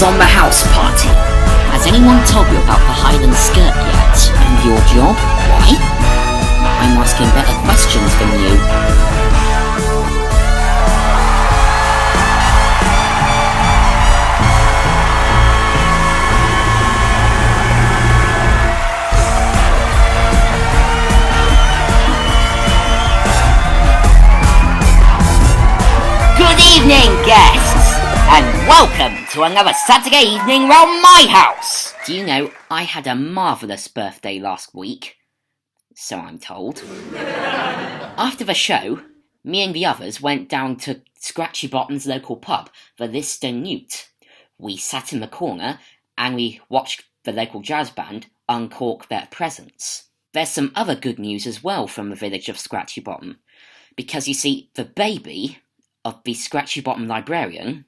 was on the house party. Has anyone told you about the Highland skirt yet? And your job? Why? I'm asking better questions than you. Good evening, guests, and welcome to another Saturday evening round my house. Do you know, I had a marvellous birthday last week, so I'm told. After the show, me and the others went down to Scratchy Bottom's local pub, the Lister Newt. We sat in the corner and we watched the local jazz band uncork their presents. There's some other good news as well from the village of Scratchy Bottom, because you see, the baby of the Scratchy Bottom librarian,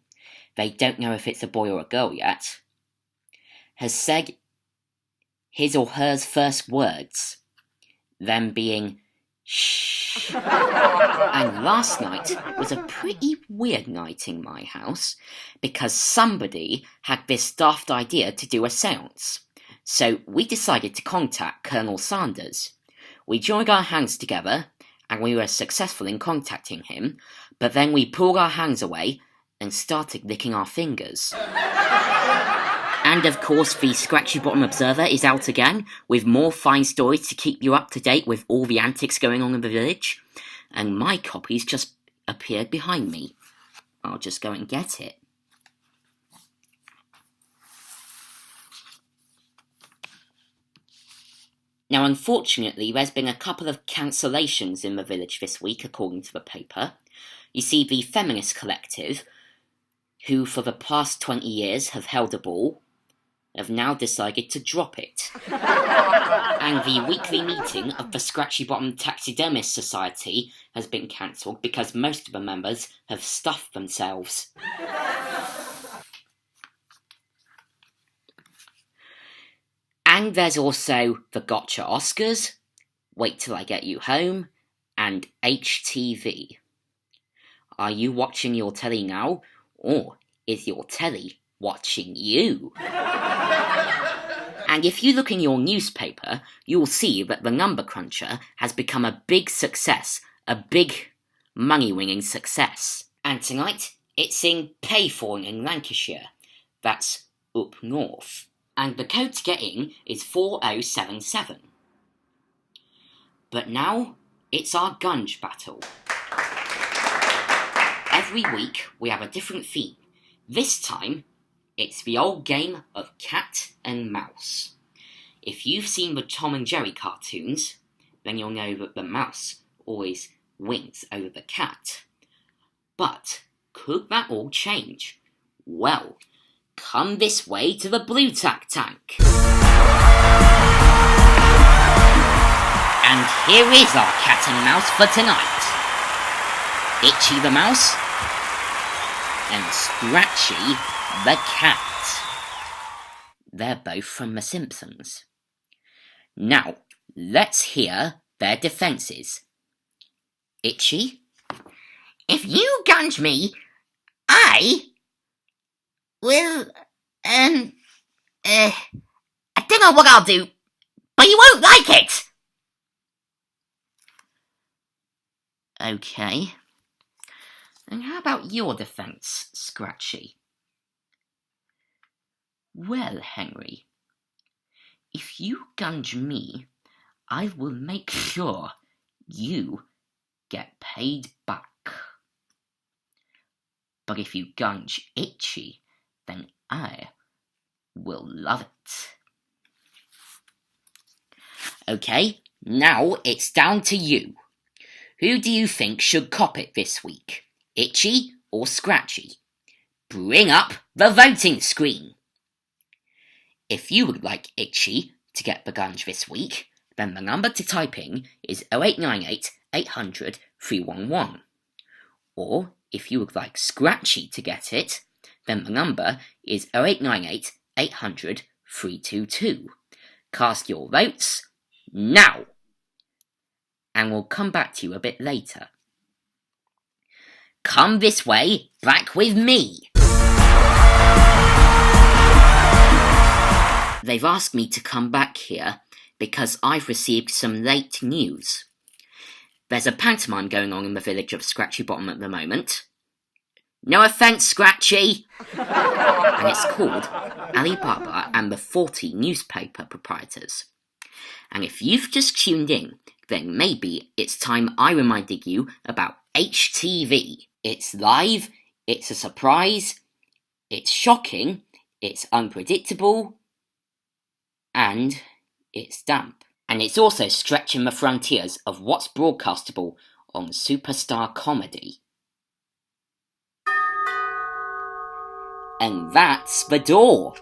they don't know if it's a boy or a girl yet, has said his or her first words, them being shh. And last night was a pretty weird night in my house, because somebody had this daft idea to do a seance. So we decided to contact Colonel Sanders. We joined our hands together, and we were successful in contacting him, but then we pulled our hands away and started licking our fingers. And of course, the Scratchy Bottom Observer is out again, with more fine stories to keep you up to date with all the antics going on in the village. And my copy's just appeared behind me. I'll just go and get it. Now, unfortunately, there's been a couple of cancellations in the village this week, according to the paper. You see, the Feminist Collective, who for the past 20 years have held a ball, have now decided to drop it. And the weekly meeting of the Scratchy Bottom Taxidermist Society has been cancelled because most of the members have stuffed themselves. And there's also the Gotcha Oscars, Wait Till I Get You Home, and HTV. Are you watching your telly now, or is your telly watching you? And if you look in your newspaper, you'll see that the Number Cruncher has become a big success, a big money-winning success. And tonight, it's in Paythorne in Lancashire. That's up north. And the code to get in is 4077. But now, it's our Gunge battle. Every week, we have a different theme. This time, it's the old game of cat and mouse. If you've seen the Tom and Jerry cartoons, then you'll know that the mouse always wins over the cat. But could that all change? Well, come this way to the blu-tacked tank. And here is our cat and mouse for tonight. Itchy the mouse and Scratchy the cat. They're both from The Simpsons. Now, let's hear their defences. Itchy? If you gunge me, I will, I don't know what I'll do, but you won't like it! Okay. And how about your defence, Scratchy? Well, Henry, if you gunge me, I will make sure you get paid back. But if you gunge Itchy, then I will love it. Okay, now it's down to you. Who do you think should cop it this week? Itchy or Scratchy? Bring up the voting screen. If you would like Itchy to get the gunge this week, then the number to type in is 0898 800 311. Or if you would like Scratchy to get it, then the number is 0898 800 322. Cast your votes now, and we'll come back to you a bit later. Come this way, back with me. They've asked me to come back here because I've received some late news. There's a pantomime going on in the village of Scratchy Bottom at the moment. No offence, Scratchy! And it's called Alibaba and the 40 Newspaper Proprietors. And if you've just tuned in, then maybe it's time I reminded you about HTV. It's live, it's a surprise, it's shocking, it's unpredictable, and it's damp. And it's also stretching the frontiers of what's broadcastable on superstar comedy. And that's the door.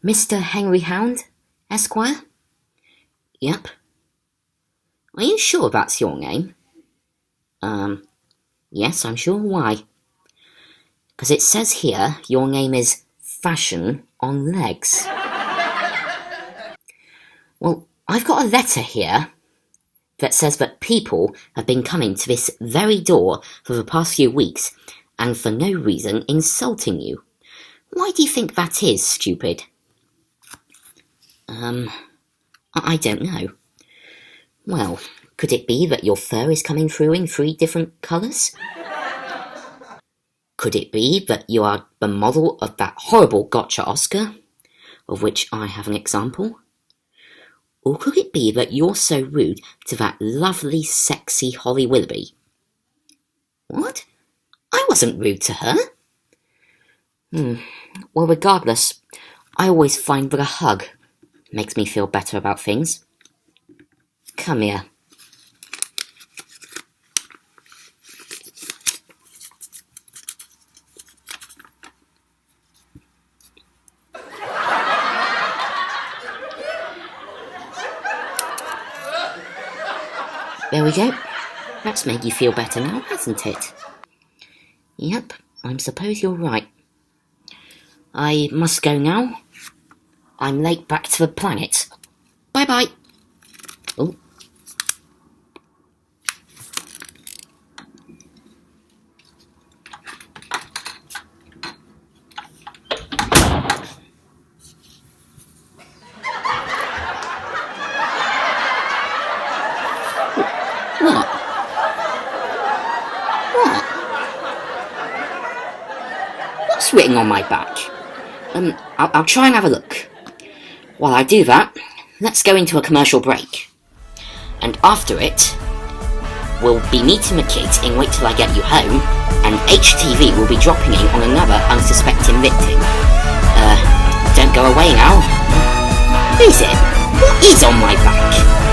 Mr. Henry Hound, Esquire? Yep. Are you sure that's your name? Yes, I'm sure. Why? Because it says here your name is Fashion on Legs. Well, I've got a letter here that says that people have been coming to this very door for the past few weeks and for no reason insulting you. Why do you think that is, stupid? I don't know. Well, could it be that your fur is coming through in 3 different colours? Could it be that you are the model of that horrible gotcha Oscar, of which I have an example? Or could it be that you're so rude to that lovely, sexy Holly Willoughby? What? I wasn't rude to her. Well, regardless, I always find that a hug makes me feel better about things. Come here. There we go. That's made you feel better now, hasn't it? Yep, I suppose you're right. I must go now. I'm late back to the planet. Bye-bye. Oh. What? What? What's written on my back? I'll try and have a look. While I do that, let's go into a commercial break. And after it, we'll be meeting the kids in Wait Till I Get You Home, and HTV will be dropping in on another unsuspecting victim. Don't go away now. Who's it? What is on my back?